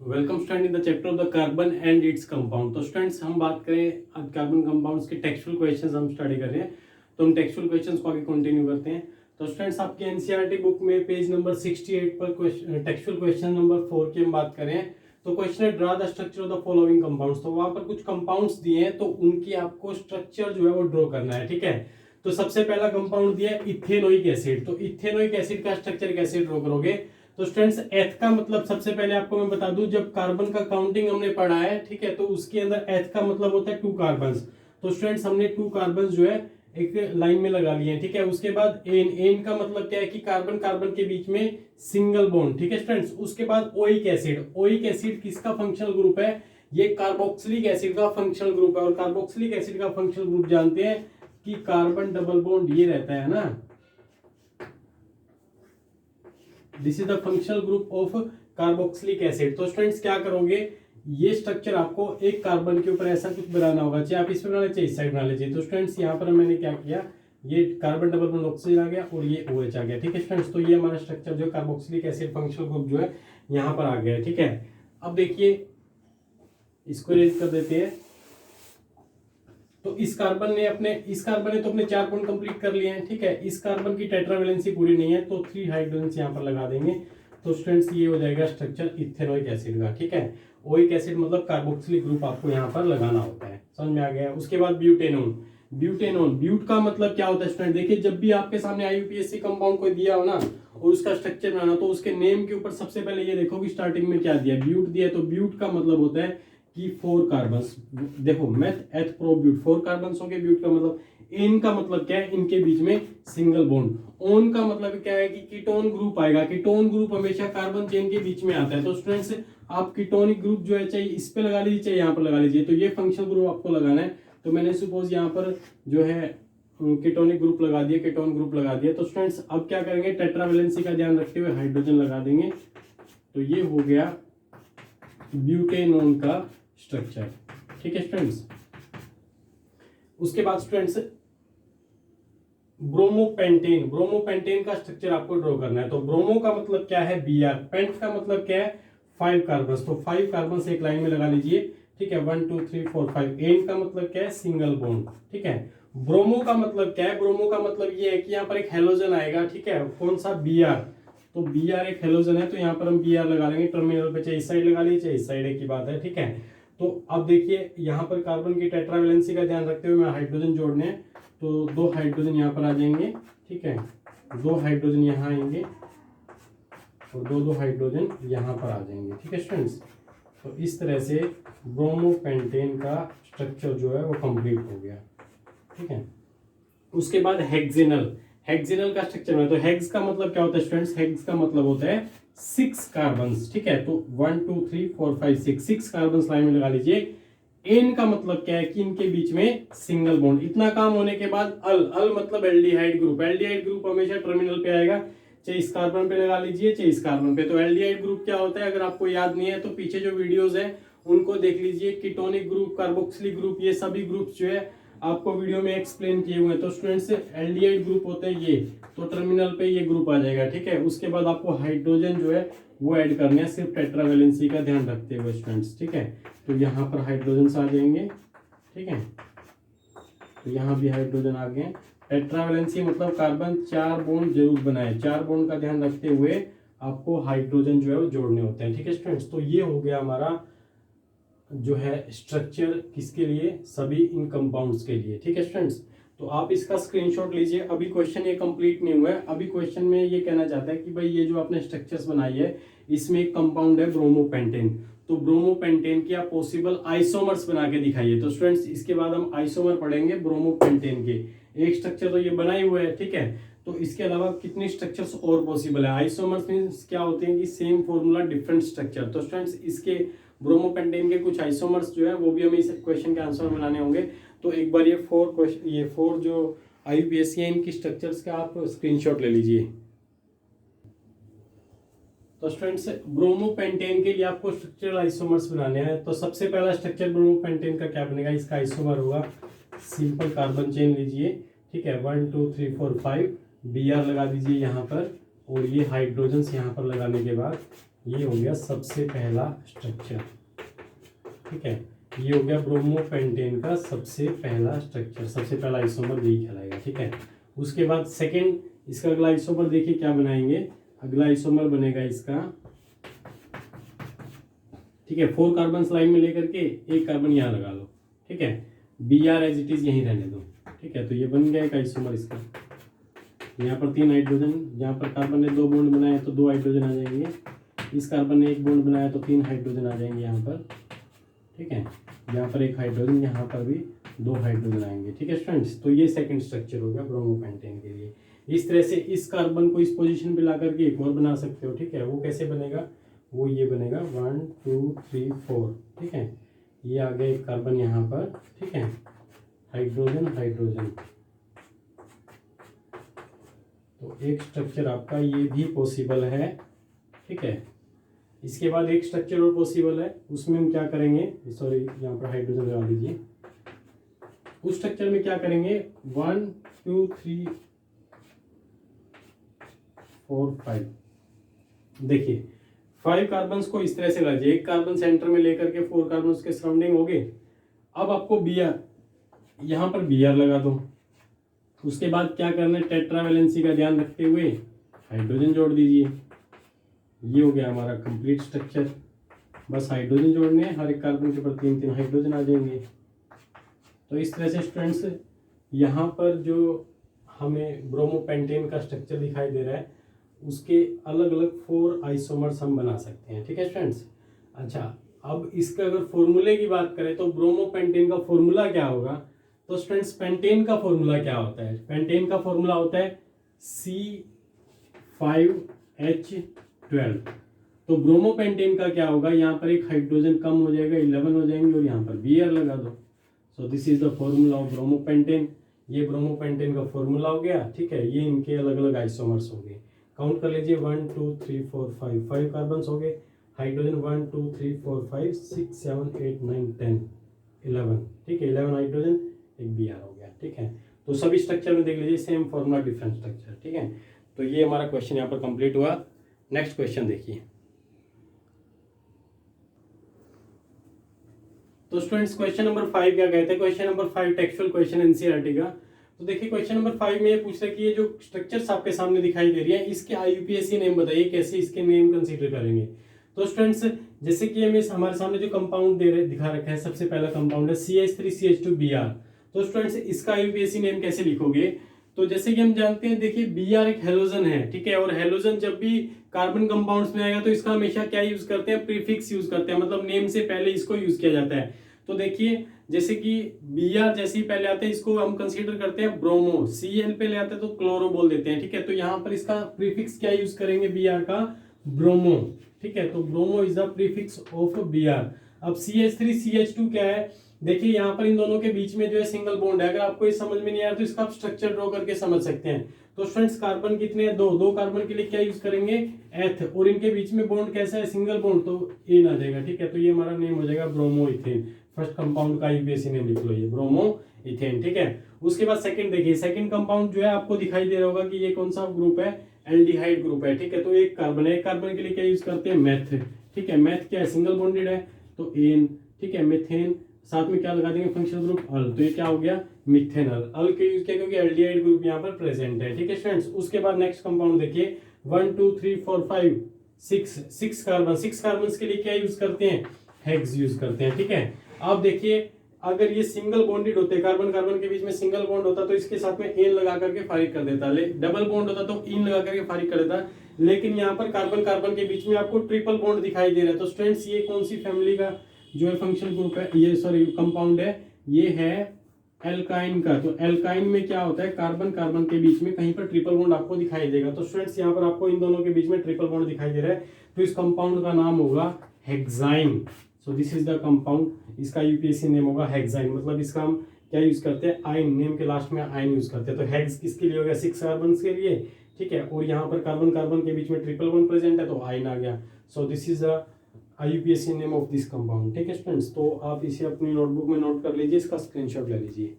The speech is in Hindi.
Welcome student in the chapter of the carbon and its compound. तो स्टूडेंट्स हम बात करें आज कार्बन कंपाउंड्स के टेक्सचुअल क्वेश्चंस हम स्टडी कर रहे हैं। तो हम टेक्सचुअल क्वेश्चंस को आगे कंटिन्यू करते हैं। तो स्टूडेंट्स आपके एनसीईआरटी बुक में पेज नंबर 68 पर टेक्सचुअल क्वेश्चन नंबर 4 की हम बात करें। तो क्वेश्चन है draw the structure of the following compounds. तो वहां पर कुछ कंपाउंड्स दिए हैं तो उनकी आपको स्ट्रक्चर जो है वो ड्रॉ करना है। ठीक है, तो सबसे पहला कंपाउंड दिया है इथेनोइक एसिड। तो इथेनोइक एसिड का स्ट्रक्चर कैसे ड्रॉ करोगे? तो स्टूडेंट्स एथ का मतलब सबसे पहले आपको मैं बता दूं, जब कार्बन का काउंटिंग हमने पढ़ा है, ठीक है, तो उसके अंदर एथ का मतलब होता है 2 कार्बन्स। तो स्टूडेंट्स हमने 2 कार्बन्स जो है एक लाइन में लगा लिए हैं। ठीक है, उसके बाद एन, एन का मतलब क्या है कि कार्बन कार्बन के बीच में सिंगल बॉन्ड। ठीक है स्टूडेंट्स, उसके बाद ओइक एसिड। ओइक एसिड किसका फंक्शनल ग्रुप है? ये कार्बोक्सिलिक एसिड का फंक्शनल ग्रुप है। और कार्बोक्सिलिक एसिड का फंक्शनल ग्रुप जानते हैं कि कार्बन डबल बॉन्ड ये रहता है ना, this is the functional group of carboxylic acid. तो स्टूडेंट्स क्या करोगे, ये स्ट्रक्चर आपको एक कार्बन के ऊपर ऐसा कुछ बनाना होगा, चाहे आप इस पर बना लीजिए, इस साइड बना लीजिए। तो स्टूडेंट्स यहाँ पर मैंने क्या किया, ये कार्बन डबल बॉन्ड ऑक्सीजन आ गया और ये OH आ गया। ठीक है स्टूडेंट्स, तो ये हमारा स्ट्रक्चर जो कार्बोक्सिलिक एसिड फंक्शनल ग्रुप जो है यहाँ पर आ गया है। ठीक है, अब देखिए इसको रेज कर देते हैं। तो इस कार्बन ने तो अपने 4 बॉन्ड कंप्लीट कर लिए हैं। ठीक है, इस कार्बन की टेट्रावैलेंसी पूरी नहीं है तो 3 हाइड्रोजन यहाँ पर लगा देंगे। तो स्टूडेंट्स ये हो जाएगा स्ट्रक्चर इथेनोइक एसिड का। ठीक है, ओइक एसिड मतलब कार्बोक्सिलिक ग्रुप आपको यहाँ पर लगाना होता है। समझ में आ गया? उसके बाद ब्यूटेनोन। ब्यूटेनोन, ब्यूट का मतलब क्या होता है स्टूडेंट? देखिए, जब भी आपके सामने आईयूपीएससी कंपाउंड कोई दिया हो ना और उसका स्ट्रक्चर बनाना, तो उसके नेम के ऊपर सबसे पहले ये देखो कि स्टार्टिंग में क्या दिया, ब्यूट दिया। तो ब्यूट का मतलब होता है कि 4 कार्बन्स। देखो मेथ एथ प्रो ब्यूट 4 कार्बन्स हो गए। ब्यूट का मतलब, इन का मतलब क्या है, इनके बीच में सिंगल बॉन्ड। ओन का मतलब क्या है कि कीटोन ग्रुप आएगा। कीटोन ग्रुप हमेशा कार्बन चेन के बीच में आता है। तो स्टूडेंट्स आप कीटोनिक ग्रुप जो है चाहे इस पे लगा लीजिए चाहे यहाँ पर लगा लीजिए, तो ये फंक्शनल ग्रुप आपको लगाना है। तो मैंने सपोज यहाँ पर जो है कीटोनिक ग्रुप लगा दिया, कीटोन ग्रुप लगा दिया। तो स्टूडेंट्स अब क्या करेंगे, टेट्रावैलेंसी का ध्यान रखते हुए हाइड्रोजन लगा देंगे। तो ये हो गया ब्यूटेनोन का स्ट्रक्चर। ठीक है स्टूडेंट्स, उसके बाद स्टूडेंट्स ब्रोमोपेंटेन। ब्रोमोपेंटेन का स्ट्रक्चर आपको ड्रॉ करना है। तो ब्रोमो का मतलब क्या है, Br। पेंट का मतलब क्या है, 5 कार्बन। तो 5 कार्बन एक लाइन में लगा लीजिए। ठीक है, 1 2 3 4 5। एन का मतलब क्या है, सिंगल बॉन्ड। ठीक है, ब्रोमो का मतलब क्या है, ब्रोमो का मतलब ये है कि यहाँ पर एक हेलोजन आएगा। ठीक है, कौन सा, Br। तो Br एक हेलोजन है, तो यहाँ पर हम Br लगा लेंगे टर्मिनल पे, चाहे इस साइड लगा लीजिए चाहे इस साइड, एक ही बात है। ठीक है, तो अब देखिए यहाँ पर कार्बन की टेट्रावैलेंसी का ध्यान रखते हुए मैं हाइड्रोजन जोड़ने हैं। तो 2 हाइड्रोजन यहाँ पर आ जाएंगे। ठीक है, 2 हाइड्रोजन यहाँ आएंगे और 2 हाइड्रोजन यहाँ पर आ जाएंगे। ठीक है स्टूडेंट्स, तो इस तरह से ब्रोमोपेंटेन का स्ट्रक्चर जो है वो कंप्लीट हो गया। ठीक है, उसके बाद हेक्सेनल। हेक्सेनल का स्ट्रक्चर में, तो हेक्स का मतलब क्या होता है स्टूडेंट्स, हेक्स का मतलब होता है 6 कार्बन्स। ठीक है, तो 1 2 3 4 5 6 कार्बन्स लाइन में लगा लीजिए। एन का मतलब क्या है कि इनके बीच में सिंगल बॉन्ड। इतना काम होने के बाद अल, अल मतलब एल्डिहाइड ग्रुप। एल्डिहाइड ग्रुप हमेशा टर्मिनल पे आएगा, चाहे इस कार्बन पे लगा लीजिए चाहे इस कार्बन पे। तो एल्डिहाइड ग्रुप क्या होता है, अगर आपको याद नहीं है तो पीछे जो वीडियोस है उनको देख लीजिए। कीटोनिक ग्रुप, कार्बोक्सिलिक ग्रुप, ये सभी ग्रुप्स जो है आपको वीडियो में एक्सप्लेन किए हुए हैं। तो स्टूडेंट्स एल्डिहाइड ग्रुप होते हैं ये, तो टर्मिनल पे ये ग्रुप आ जाएगा। ठीक है, उसके बाद आपको हाइड्रोजन जो है वो ऐड करने हैं, सिर्फ टेट्रावैलेंसी का ध्यान रखते हुए स्टूडेंट्स। ठीक है, तो यहाँ पर हाइड्रोजन आ जाएंगे। ठीक है, तो यहाँ भी हाइड्रोजन आ गए। टेट्रावैलेंसी मतलब कार्बन 4 बॉन्ड जरूर बनाए, 4 बॉन्ड का ध्यान रखते हुए आपको हाइड्रोजन जो है वो जोड़ने होते हैं। ठीक है स्टूडेंट्स, तो ये हो गया हमारा जो है स्ट्रक्चर किसके लिए, सभी इन कंपाउंड्स के लिए। ठीक है स्टूडेंट्स, तो आप इसका स्क्रीनशॉट लीजिए। अभी क्वेश्चन ये कंप्लीट नहीं हुआ है। अभी क्वेश्चन में ये कहना चाहता है कि भाई ये जो आपने स्ट्रक्चर्स बनाई है इसमें एक कंपाउंड है ब्रोमोपेंटेन। तो ब्रोमोपेंटेन की आप पॉसिबल आइसोमर्स बना के दिखाइए। तो स्टूडेंट्स इसके बाद हम आइसोमर पढ़ेंगे ब्रोमोपेंटेन के। एक स्ट्रक्चर तो ये बना ही हुआ है। ठीक है, तो इसके अलावा कितने स्ट्रक्चर्स और पॉसिबल है। आइसोमर्स मींस क्या होते हैं कि सेम फॉर्मूला डिफरेंट स्ट्रक्चर। तो स्टूडेंट्स इसके ब्रोमोपेंटेन के कुछ आइसोमर्स जो है वो भी हमें इस क्वेश्चन के आंसर बनाने होंगे। तो एक बार ये 4 जो आईयूपीएससी है इनकी स्ट्रक्चर्स का आप स्क्रीनशॉट ले लीजिए। तो स्टूडेंट्स ब्रोमोपेंटेन के लिए आपको स्ट्रक्चरल आइसोमर्स बनाने हैं। तो सबसे पहला स्ट्रक्चर ब्रोमोपेंटेन का क्या बनेगा, इसका आइसोमर होगा सिंपल कार्बन चेन लीजिए। ठीक है, 1 2 3 4 5 Br लगा दीजिए यहाँ पर, और ये हाइड्रोजन यहाँ पर लगाने के बाद ये हो गया सबसे पहला स्ट्रक्चर, ठीक है। ये हो गया ब्रोमोपेंटेन का सबसे पहला स्ट्रक्चर, सबसे पहला आइसोमर यही कहलाएगा, ठीक है। उसके बाद सेकंड, इसका अगला आइसोमर देखिए क्या बनाएंगे। अगला आइसोमर बनेगा इसका, ठीक है, 4 कार्बन लाइन में लेकर के एक कार्बन यहाँ लगा लो, ठीक है। Br एज इट इज यहीं रहने दो, ठीक है। तो ये बन गया एक आइसोमर इसका। यहाँ पर 3 हाइड्रोजन, यहाँ पर कार्बन ने 2 बॉन्ड बनाए तो 2 हाइड्रोजन आ जाएंगे। इस कार्बन ने 1 बॉन्ड बनाया तो 3 हाइड्रोजन आ जाएंगे यहाँ पर, ठीक है। यहाँ पर 1 हाइड्रोजन, यहाँ पर भी 2 हाइड्रोजन आएंगे, ठीक है स्टूडेंट्स। तो ये सेकंड स्ट्रक्चर हो गया ब्रोमोपेंटेन के लिए। इस तरह से इस कार्बन को इस पोजीशन पे ला करके एक और बना सकते हो, ठीक है। वो कैसे बनेगा, वो ये बनेगा 1 2 3 4, ठीक है। ये आ गया एक कार्बन यहाँ पर, ठीक है, हाइड्रोजन हाइड्रोजन। तो एक स्ट्रक्चर आपका ये भी पॉसिबल है, ठीक है। इसके बाद एक स्ट्रक्चर और पॉसिबल है, उसमें हम क्या करेंगे, सॉरी यहाँ पर हाइड्रोजन लगा दीजिए। उस स्ट्रक्चर में क्या करेंगे, 1 2 3 4 5। देखिए 5 कार्बन को इस तरह से लगाइए, एक कार्बन सेंटर में लेकर के 4 कार्बन के सराउंडिंग हो गए। अब आपको Br, यहाँ पर Br लगा दो। उसके बाद क्या करना है, टेट्रावैलेंसी का ध्यान रखते हुए हाइड्रोजन जोड़ दीजिए। ये हो गया हमारा कंप्लीट स्ट्रक्चर। बस हाइड्रोजन जोड़ने हैं, हर एक कार्बन के ऊपर 3 हाइड्रोजन आ जाएंगे। तो इस तरह से स्टूडेंट्स यहाँ पर जो हमें ब्रोमोपेंटेन का स्ट्रक्चर दिखाई दे रहा है उसके अलग अलग 4 आइसोमर्स हम बना सकते हैं, ठीक है स्टूडेंट्स। अच्छा, अब इसका अगर फॉर्मूले की बात करें तो ब्रोमोपेंटेन का फॉर्मूला क्या होगा, तो स्टूडेंट्स पेंटेन का फॉर्मूला क्या होता है। पेंटेन का फॉर्मूला होता है C5H12। तो ब्रोमोपेंटेन का क्या होगा, यहाँ पर एक हाइड्रोजन कम हो जाएगा, 11 हो जाएंगे, और यहाँ पर Br लगा दो। So this is the formula of bromopentane. ये ब्रोमोपेंटेन का फॉर्मूला हो गया, ठीक है। ये इनके अलग अलग आइसोमर्स हो गए। काउंट कर लीजिए, 1 2 3 4 5 कार्बन हो गए। हाइड्रोजन 1 2 3 4 5 6 7 8 9 10 11, ठीक है। 11 हाइड्रोजन, एक Br हो गया, ठीक है। तो सभी स्ट्रक्चर में देख लीजिए सेम फॉर्मूला, डिफरेंट स्ट्रक्चर, ठीक है। तो ये हमारा क्वेश्चन यहाँ पर कंप्लीट हुआ। नेक्स्ट क्वेश्चन देखिए। तो स्टूडेंट्स क्वेश्चन नंबर 5 क्या कहते हैं, question number 5 textual question NCERT का। तो देखिए क्वेश्चन नंबर 5 में ये पूछ रहा है कि ये जो स्ट्रक्चर्स आपके सामने दिखाई दे रही है इसके IUPAC नेम बताइए, कैसे इसके नेम कंसीडर करेंगे। तो स्टूडेंट्स जैसे कि हमें हमारे सामने जो कंपाउंड दिखा रखा है, सबसे पहला कंपाउंड है CH3CH2Br। तो स्टूडेंट्स इसका IUPAC नेम कैसे लिखोगे, तो जैसे कि हम जानते हैं, देखिए Br एक हेलोजन है, ठीक है। और हेलोजन जब भी कार्बन कंपाउंड्स में आएगा तो इसका हमेशा क्या यूज करते हैं, प्रीफिक्स यूज करते हैं, मतलब नेम से पहले इसको यूज किया जाता है। तो देखिए जैसे कि Br जैसे ही पहले आते हैं इसको हम कंसीडर करते हैं ब्रोमो, Cl पहले आता है तो क्लोरो बोल देते हैं, ठीक है। तो यहाँ पर इसका प्रीफिक्स क्या यूज करेंगे Br का, ब्रोमो, ठीक है। तो bromo is the prefix of Br। अब CH3CH2 क्या है, देखिए यहाँ पर इन दोनों के बीच में जो है सिंगल बॉन्ड है। अगर आपको ये समझ में नहीं आ रहा तो इसका आप स्ट्रक्चर ड्रॉ करके समझ सकते हैं। तो स्टूडेंट्स कार्बन कितने हैं, 2 कार्बन के लिए क्या यूज करेंगे, एथ, और इनके बीच में बॉन्ड कैसा है, सिंगल बॉन्ड, तो एन आ जाएगा, ठीक है। तो ये हमारा नेम हो जाएगा ब्रोमो इथेन। फर्स्ट कंपाउंड का IUPAC नेम लिख लो, ये ब्रोमो इथेन, ठीक है। उसके बाद सेकंड देखिए, सेकंड कंपाउंड जो है आपको दिखाई दे रहा होगा कि ये कौन सा ग्रुप है, एल्डिहाइड ग्रुप है, ठीक है। तो एक कार्बन है, एक कार्बन के लिए क्या यूज करते हैं, मेथ, ठीक है। मेथ क्या है, सिंगल बॉन्डेड है, तो एन, ठीक है। मेथेन, साथ में क्या लगा देंगे फंक्शनल ग्रुप अल, तो ये क्या हो गया, मिथेनल। अल के यूज किया क्योंकि एल्डिहाइड ग्रुप यहाँ पर प्रेजेंट है, ठीक है स्टूडेंट्स। उसके बाद नेक्स्ट कंपाउंड देखिए 1 2 3 4 5 6 कार्बन, 6 कार्बन के लिए क्या यूज करते हैं, हेक्स यूज करते हैं, ठीक है। अब देखिए अगर ये सिंगल बॉन्डेड होते, कार्बन कार्बन के बीच में सिंगल बॉन्ड होता तो इसके साथ में एन लगा करके फारिग कर देता, डबल बॉन्ड होता तो इन लगा करके फारिग कर देता। लेकिन यहाँ पर कार्बन कार्बन के बीच में आपको ट्रिपल बॉन्ड दिखाई दे रहा है। तो स्टूडेंट्स ये कौन सी फैमिली का जो है फंक्शनल ग्रुप है, ये सॉरी कंपाउंड है, ये है एल्काइन का। तो एल्काइन में क्या होता है, कार्बन कार्बन के बीच में कहीं पर ट्रिपल बॉन्ड आपको दिखाई देगा। तो स्टूडेंट्स यहाँ पर आपको इन दोनों के बीच में ट्रिपल बॉन्ड दिखाई दे रहा है, तो इस कंपाउंड का नाम होगा hexyne. So this is the compound, इसका IUPAC नेम होगा हेक्साइन। मतलब इसका हम क्या यूज करते हैं, आयन, नेम के लास्ट में आयन यूज करते हैं। तो हेक्स किसके लिए हो गया, 6 कार्बन के लिए, ठीक है। और यहाँ पर कार्बन कार्बन के बीच में ट्रिपल बॉन्ड प्रेजेंट है तो आयन आ गया। So this is the IUPAC name of this compound, ठीक है स्टूडेंट्स। तो आप इसे अपनी नोटबुक में नोट कर लीजिए, इसका स्क्रीनशॉट ले लीजिए।